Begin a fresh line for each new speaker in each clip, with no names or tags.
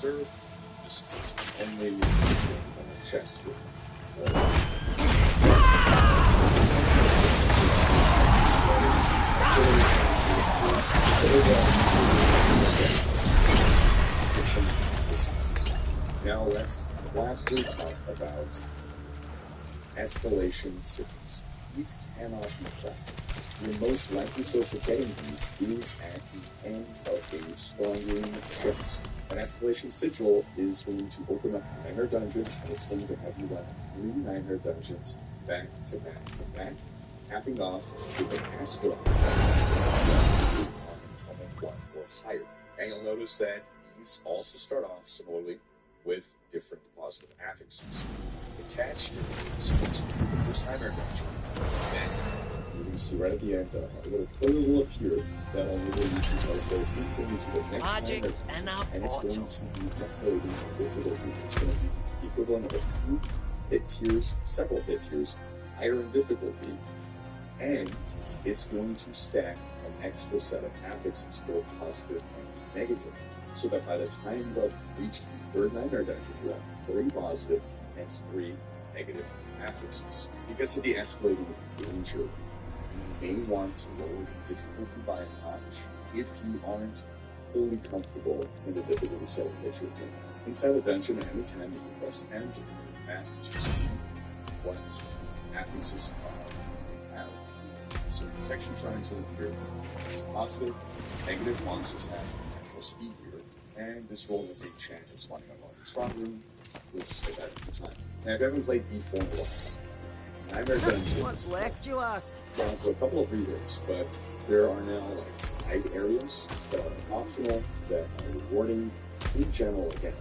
observe, this is only on the chest with Now let's lastly talk about escalation signals. These cannot be cracked. The most likely source of getting these is at the end of a strong room chest. An escalation sigil is going to open up a nightmare dungeon, and it's going to have you run 3 nightmare dungeons back to back to back, capping off with an asteroid on Torment 1 or higher. And you'll notice that these also start off similarly with different positive affixes. The catch here is once you do the first nightmare dungeon, then you can see right at the end, a little player will appear that will enable you to teleport instantly to the next nightmare dungeon, and it's going to be escalating difficulty. It's going to be the equivalent of a few hit tiers, several hit tiers, higher in difficulty, and it's going to stack an extra set of affixes, both positive and negative, so that by the time you have reached the third nightmare dungeon, you have 3 positive and 3 negative affixes. Because of the escalating danger, you may want to lower the difficulty by a notch if you aren't fully comfortable in the difficulty setting that you're in. Inside the dungeon, anytime you can press M to move the map to see what affixes you have. So protection triangle here is positive, negative monsters have natural speed here, and this roll has a chance of spawning a large strong room. We'll just get that at the time. Now, if you haven't played D4 in a while, Nightmare Dungeons gone through a couple of reworks, but there are now like side areas that are optional, that are rewarding. In general, again,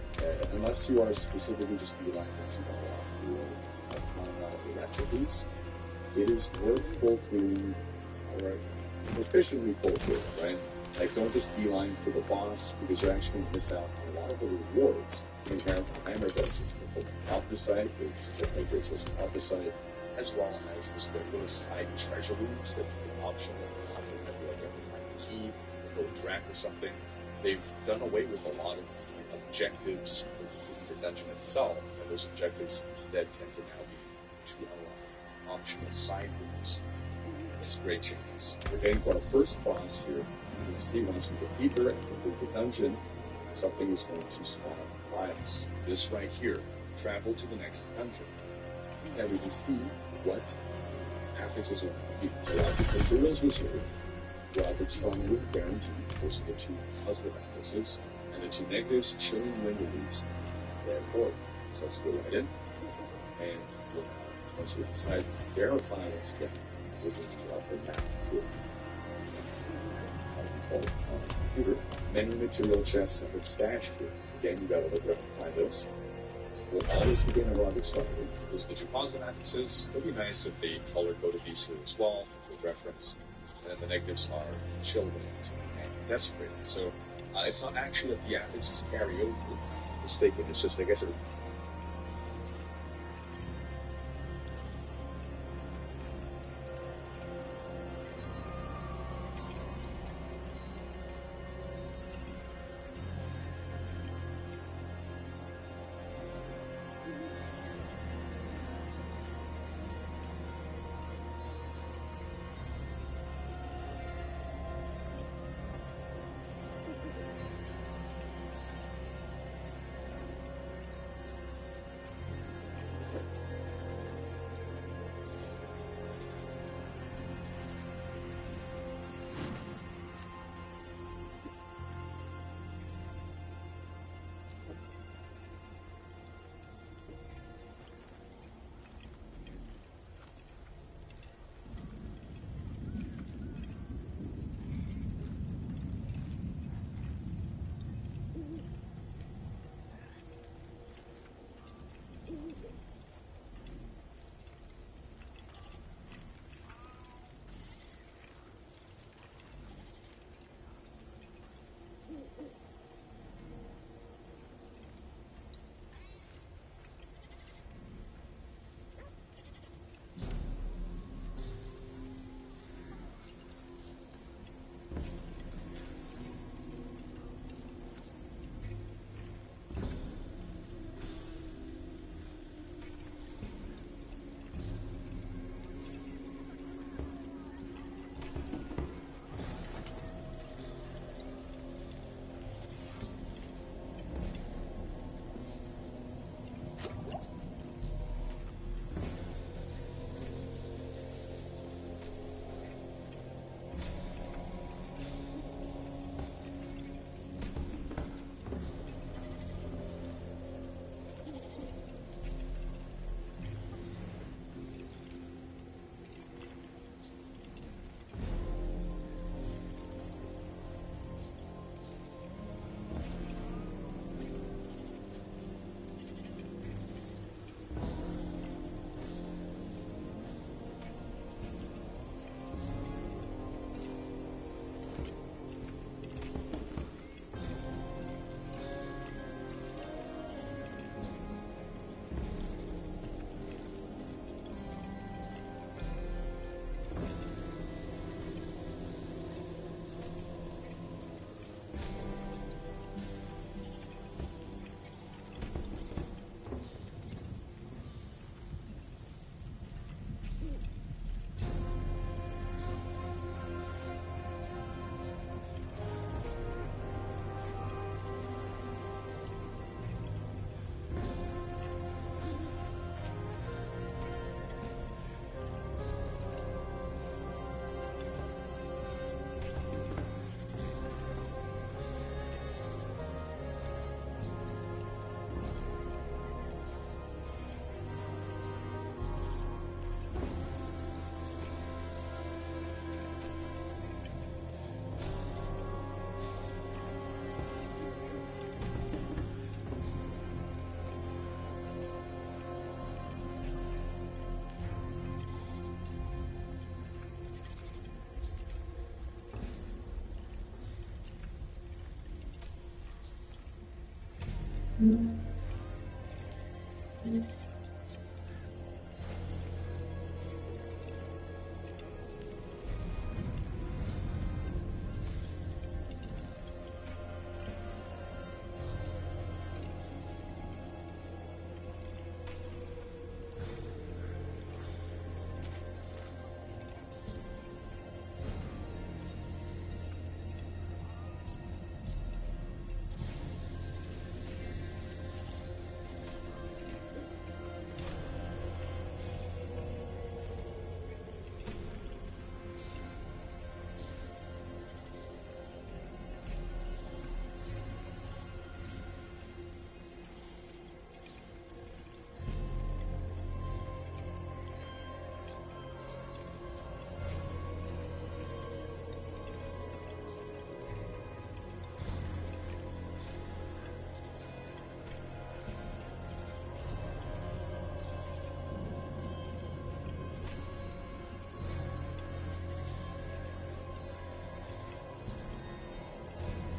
unless you are specifically just relying on to unlock the recipes, it is worth full clearing, or efficiently full clearing, right? Like, don't just beeline for the boss, because you're actually going to miss out on a lot of the rewards inherent in Nightmare Dungeons. The full opposite, which is a great source of opposite, as well as this little side treasure rooms that you can optionally offer, maybe like you have to find a key, or go track or something. They've done away with a lot of the objectives for the dungeon itself, and those objectives instead tend to now be to unlock optional side rooms, which is great changes. We're getting to our first boss here. You can see once we defeat her and complete the dungeon, something is going to spawn by us. This right here, travel to the next dungeon. And we can see what affixes are defeated. The logic materials reserved, logic strongly guaranteed, those are the 2 positive affixes, and the 2 negatives, chilling wind release, and order. So let's go right in, and once we're inside, verify once again, we're going to drop the map with default on the computer. Many material chests have been stashed here. Again, you gotta look around and find those. We'll always begin a logic strongly. Those are the 2 positive affixes. It would be nice if they color-coded these here as well for good reference. And then the negatives are chill wind and desecrated. So it's not actually that the affixes carry over. Mistaken. It's just, I guess, it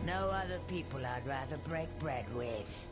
No other people I'd rather break bread with.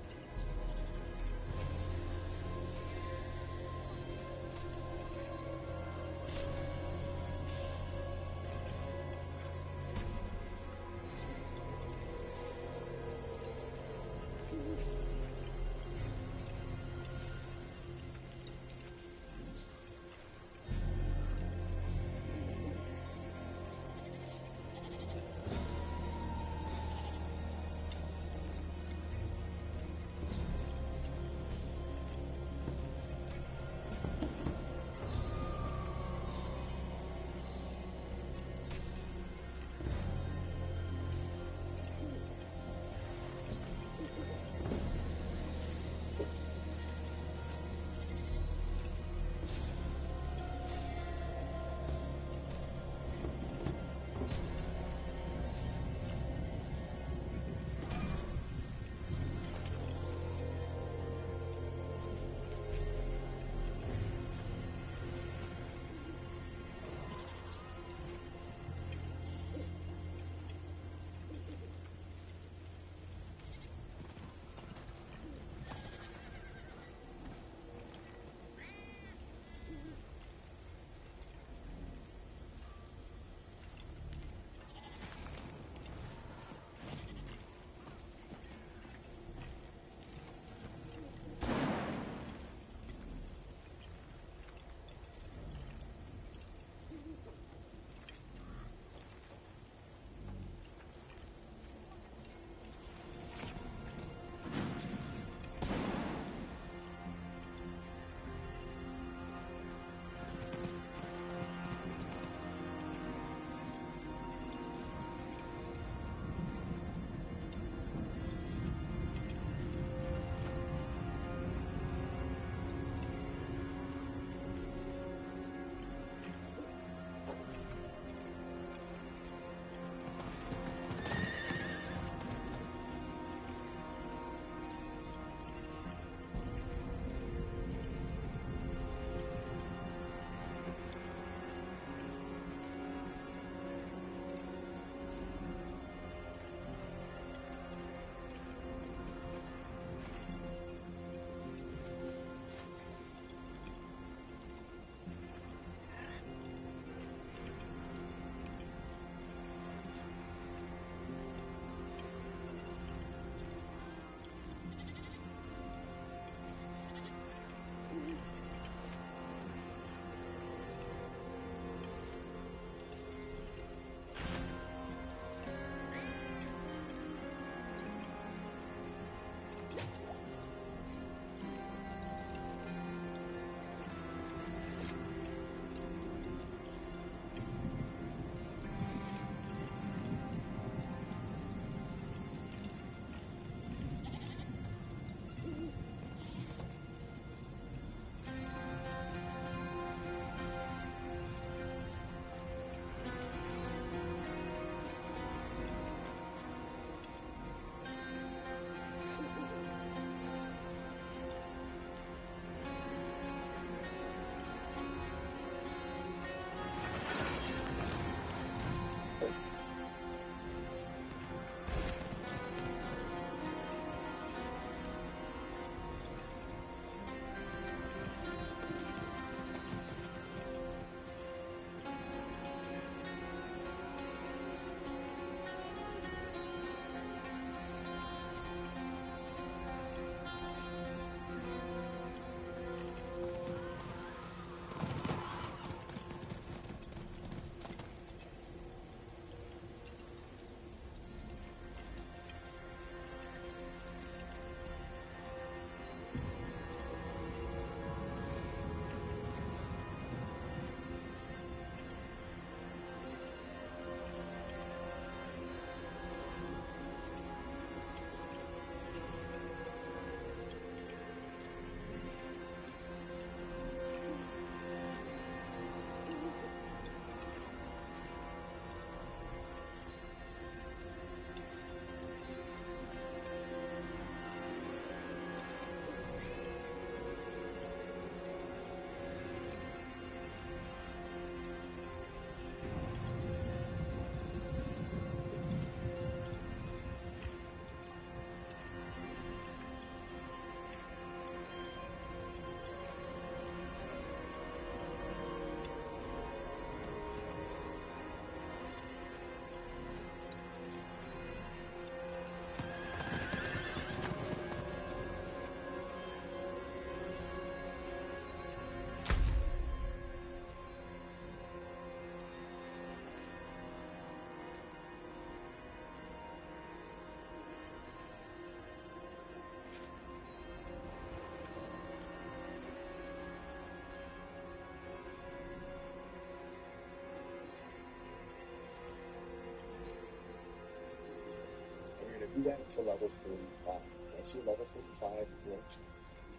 do that until level 45. Once you're level 45, you're going to be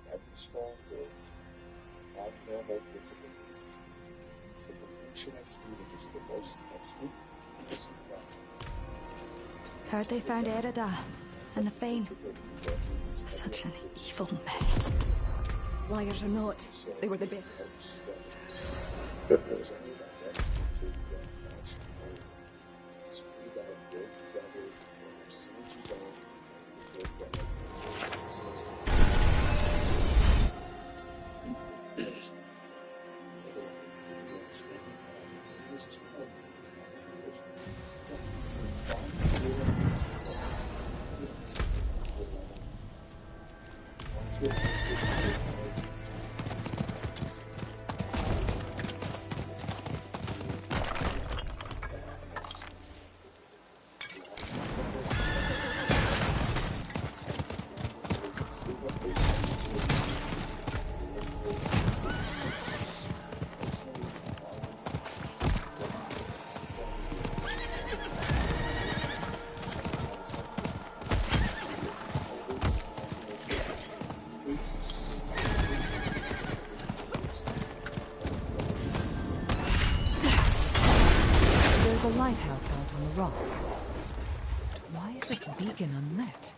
every strong build on normal difficulty. It's the completion XP that gives you the most XP.
Heard they found Erida and the Fane. Such an evil mess. Liars or not, they were the best.
There's a lighthouse out on the rocks. Why is its beacon unlit?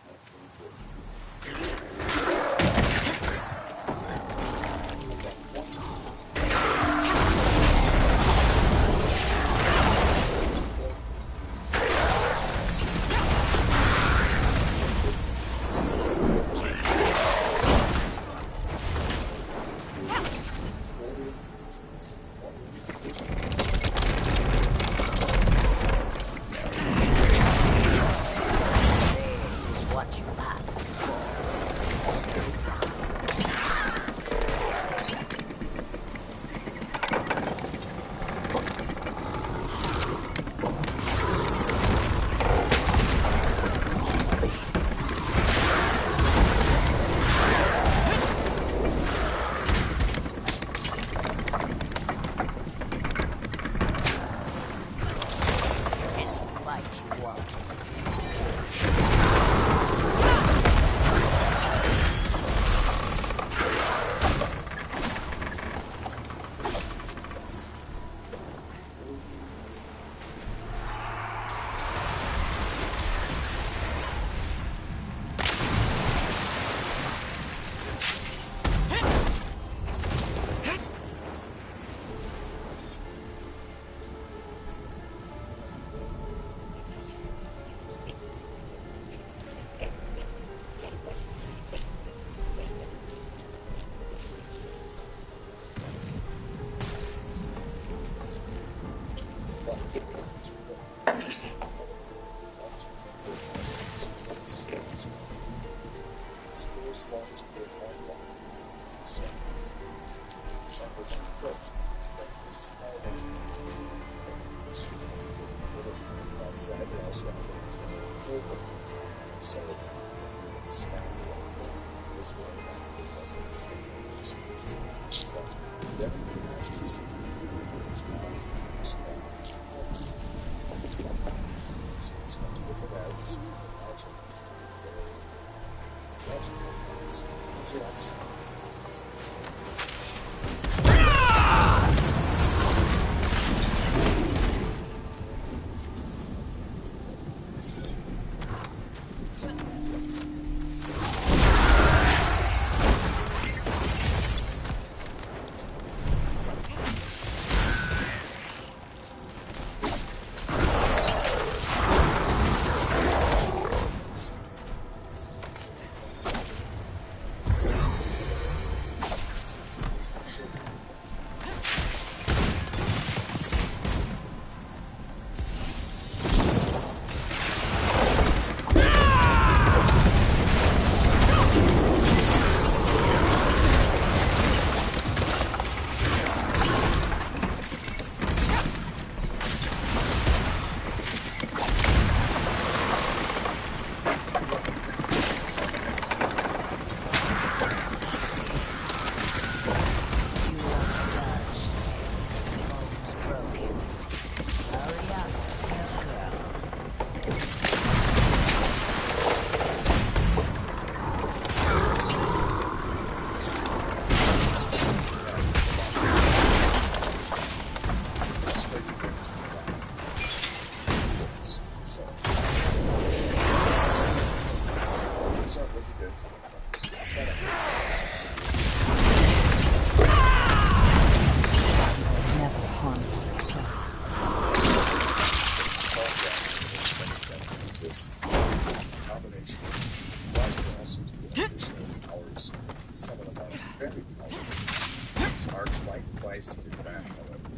combination of two. Plus, they also do additional powers. Some of them are very powerful. These are quite pricey to craft, however,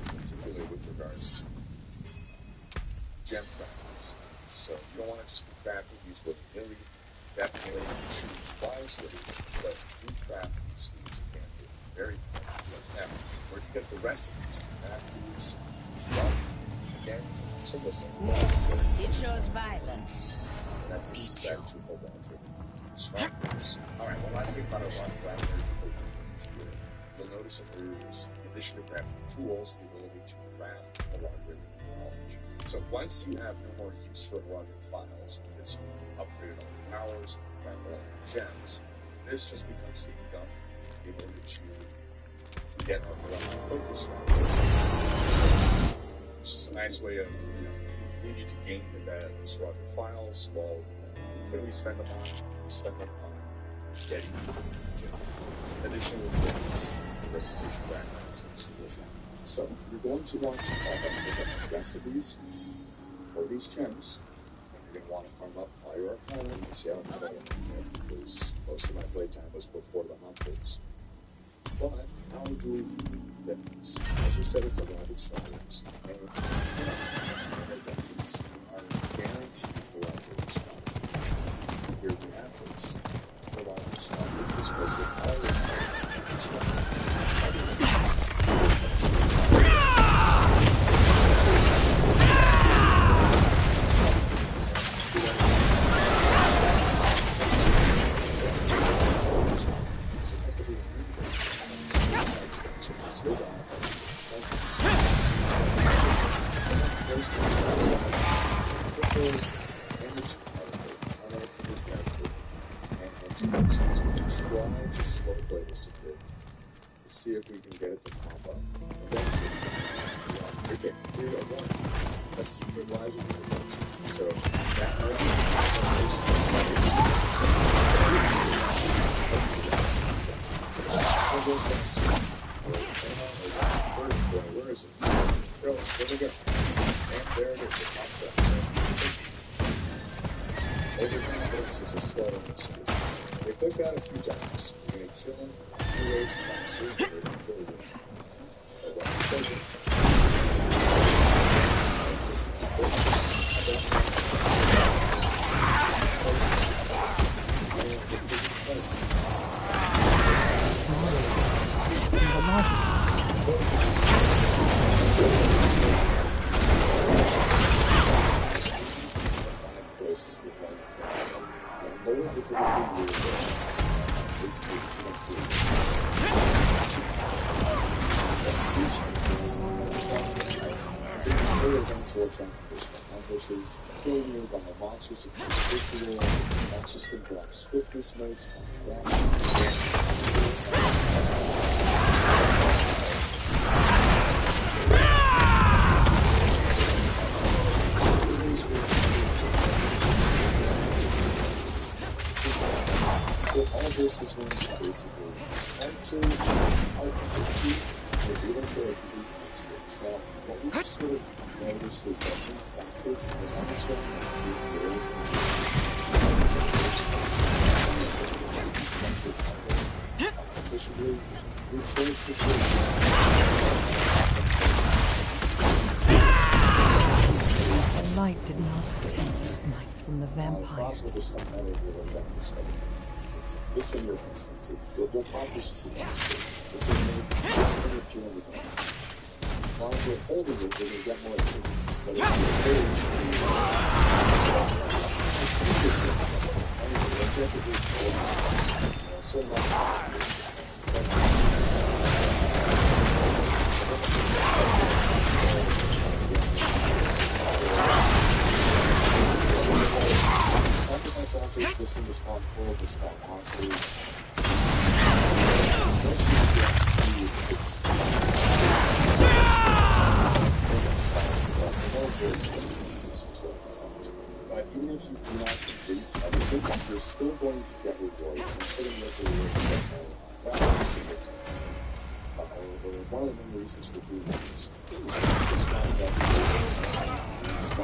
particularly with regards to gem fragments. So you don't want to just be crafting these willy-nilly. Definitely choose wisely, but do craft these feats can be very powerful. Now, where do you get the rest of these to craft these? Well, again, so listen.
It shows violence.
That takes us back to a Roger Strongholds. Alright, one last thing about a Roger Wagner before we move through. You'll notice that there's, in addition to crafting tools, the ability to craft a Roger knowledge. So once you have no more use for Roger files because you've upgraded all your powers, you've crafted all your gems, this just becomes a dump in order to get a Roger focus round. So it's just a nice way of, we need to gain those Roger files. Well, what do we spend them on? We spend them on getting additional abilities, reputation backgrounds, things like that. So you're going to want to pick up the rest of these, or these gems, and you're going to want to farm up all your arcana. You see how I don't because most of my playtime was before the hunters. But how do we get these? As we said, it's the Logic Strongholds. And some of our dungeons are guaranteed the Logic Strongholds. So here we have this. The Logic Stronghold is supposed to always have a stronghold. Try to slow play this a bit to see if we can get it to pop up. Okay, here we go. One. A secret lies with the function. So that one where is it? Girls, where we go? And there it is, it pops up. Overconfidence is a slow instance. They click that a few times. You're going to kill him a few ways faster than they're going to kill you. But once it's over, ambushes, killing you by monsters of individual, monsters can drop swiftness modes on the ground. So all this is going to basically enter our community, or even to our community stage. Now, what we've sort of noticed is that in practice, as long as you're efficiently, your choices
The light did not protect these knights from the vampires.
This one here, for instance, if you'll pop this to the last one, this is made if you want to go. As long as you're holding it, then you get more activity. But if you're holding just in the spawn pools, the spawn monsters. But even if you do not complete everything, you're still going to get rewards, including with the rewards that are significant. One of the main reasons for doing this is to find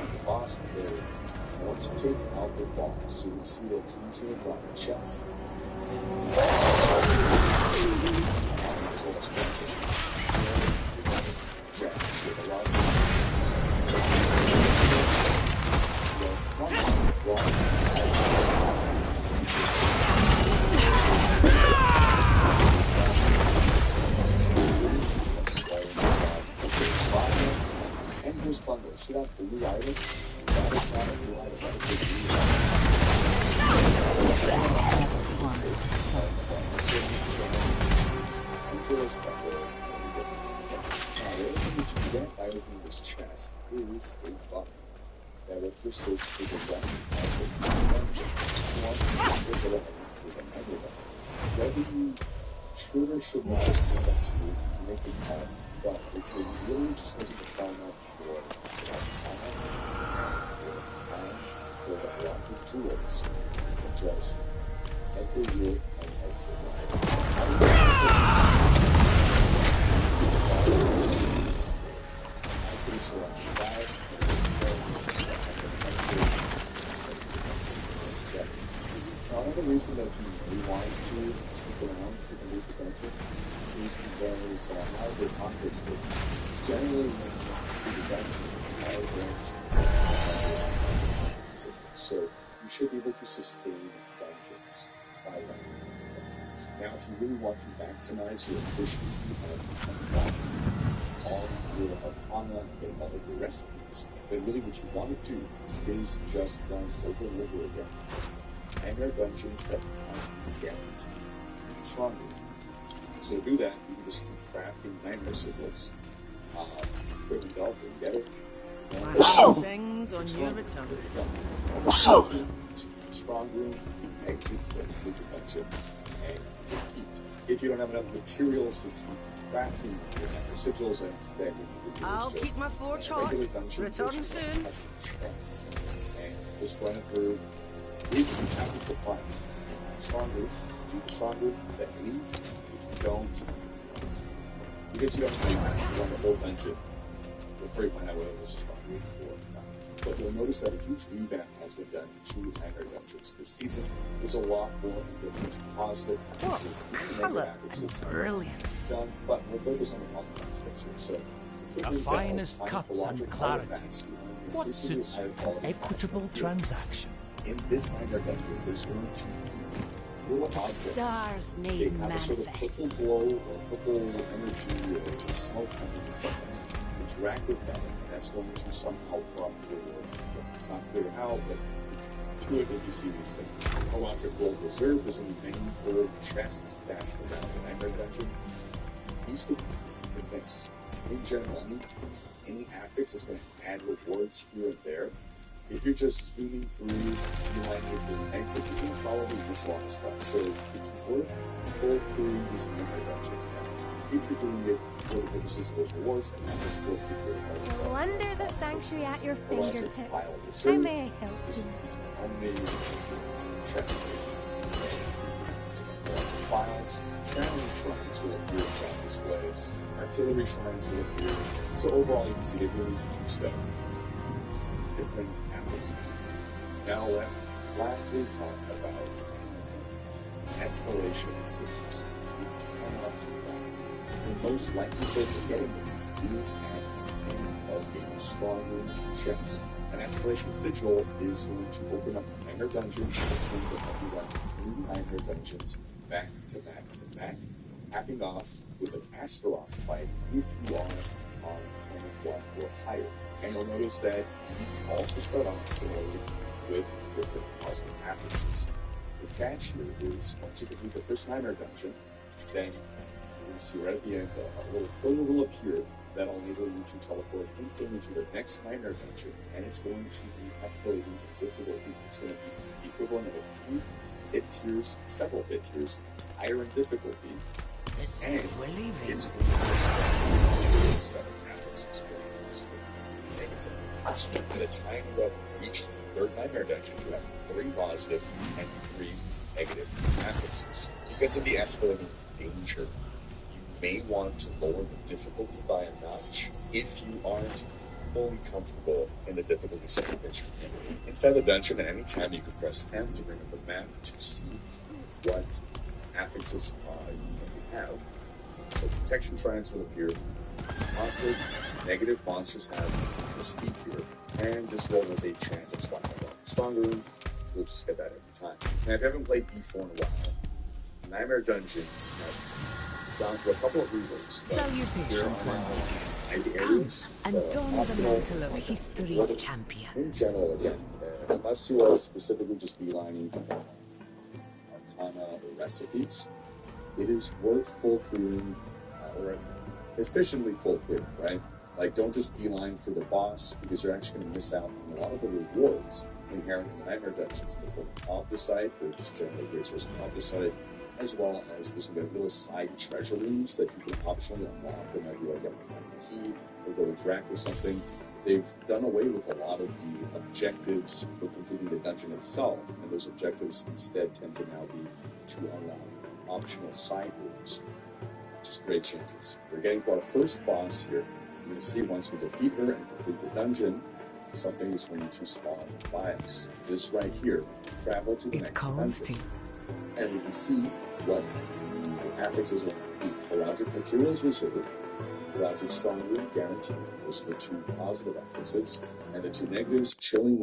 out the boss and Once you take out the box, you will see that he's going to drop a chest. See that blue item? That is not a blue item, that is a blue everything that you get by opening this chest is a buff that will persist for the rest of the dungeon. Whether you should or should not is up to you to make the call, but if you're really just looking to find out for hands or a lot of jewels, just enter your and exit Another reason that he wants to stick around to complete the dungeon is because how the conflicts that generally when the dungeon are going to so you should be able to sustain dungeons by running dungeons. Now if you really want to maximize your efficiency of unlocking all your arcana and all of your recipes, then really what you want to do is just run over and over again. Nightmare dungeons that get stronger. So to do that, you can just keep crafting nightmare sigils. Quick and dull, and get it.
Things on your return.
Stronger, exit the dungeon, and repeat. If you don't have enough materials to keep crafting your nightmare sigils, and instead
I'll keep my forge hot. Return soon.
Has a chance, and just run it through. If you happen to find stronger, keep stronger, then leave. If you don't, because you don't have to run the whole dungeon before you find out whether this is stronger or not. But you'll notice that a huge revamp has been done to Nightmare Dungeons this season. There's a lot more different positive emphasis in Nightmare Affixes. Brilliant. Done, but we'll focus on the positive aspects here. So,
the finest cuts and clarity. What suits an equitable transaction?
In this Nightmare Dungeon, there's going to be little objects.
Stars made
they have a sort of purple glow or purple energy or smoke coming from them. Interact with them, and that's going to somehow buff your world. It's not clear how, but to it, if you see these things. A lot of gold reserve, there's only many gold chests stashed around the Nightmare Dungeon. These could be easy to miss. In general, any affix is going to add rewards here and there. If you're just zooming through, you might get through an exit, you can probably miss a lot of stuff. So it's worth going through these Nightmare Dungeons now. If you're doing it for the purposes of those rewards, and that is what secret
The wonders of Sanctuary at your fingertips. How may I help you?
This is only chest. Files, channeling shrines will appear throughout this place. Artillery shrines will appear. So overall, you can see they really juiced up different affixes. Now let's lastly talk about escalation sigils. These cannot be the most likely source of getting these is at the end of a stronger chest. An escalation sigil is going to open up a Nightmare Dungeon. It's going to help you run 3 Nightmare Dungeons back to back to back, capping off with an Astaroth fight if you are on 21 or higher. And you'll notice that these also start off similarly with different positive affixes. The catch here is once you complete the first Nightmare Dungeon, then you can see right at the end a little portal will appear that'll enable you to teleport instantly to the next Nightmare Dungeon, and it's going to be escalating in difficulty. It's going to be the equivalent of a few hit tiers, several hit tiers, higher in difficulty, and it's going to start 7 affixes. Negative. So by the time you have reached the 3rd Nightmare Dungeon, you have 3 positive and 3 negative affixes. Because of the escalating danger, you may want to lower the difficulty by a notch if you aren't fully comfortable in the difficulty setting that you're in. Inside the dungeon, at any time, you can press M to bring up the map to see what affixes you have. So protection triangles will appear. It's positive, negative monsters have neutral speed here, and this roll has a chance at spawning a stronger room. We'll just get that every time. Now, if you haven't played D4 in a while, Nightmare Dungeons have gone through a couple of reworks, but there are now side areas
and don the mantle of history's champion.
In general, again, unless you are specifically just beelining to arcana or recipes, it is worth full clearing or efficiently full clearing, right? Like, don't just beeline for the boss, because you're actually going to miss out on a lot of the rewards inherent in the Nightmare Dungeons. The full Opticite, or just generally great source of Opticite, as well as there's going to be little side treasure rooms that you can optionally unlock. There might be like, you have to find a key or go interact with something. They've done away with a lot of the objectives for completing the dungeon itself, and those objectives instead tend to now be to unlock optional side rooms, which is great changes. We're getting to our first boss here. You're going to see once we defeat her and complete the dungeon, something is going to spawn by us. This right here, travel to the next dungeon. And we can see what the affixes will be. Pelagic materials reserved, pelagic strong room guaranteed. Those are the two positive affixes, and the two negatives, chilling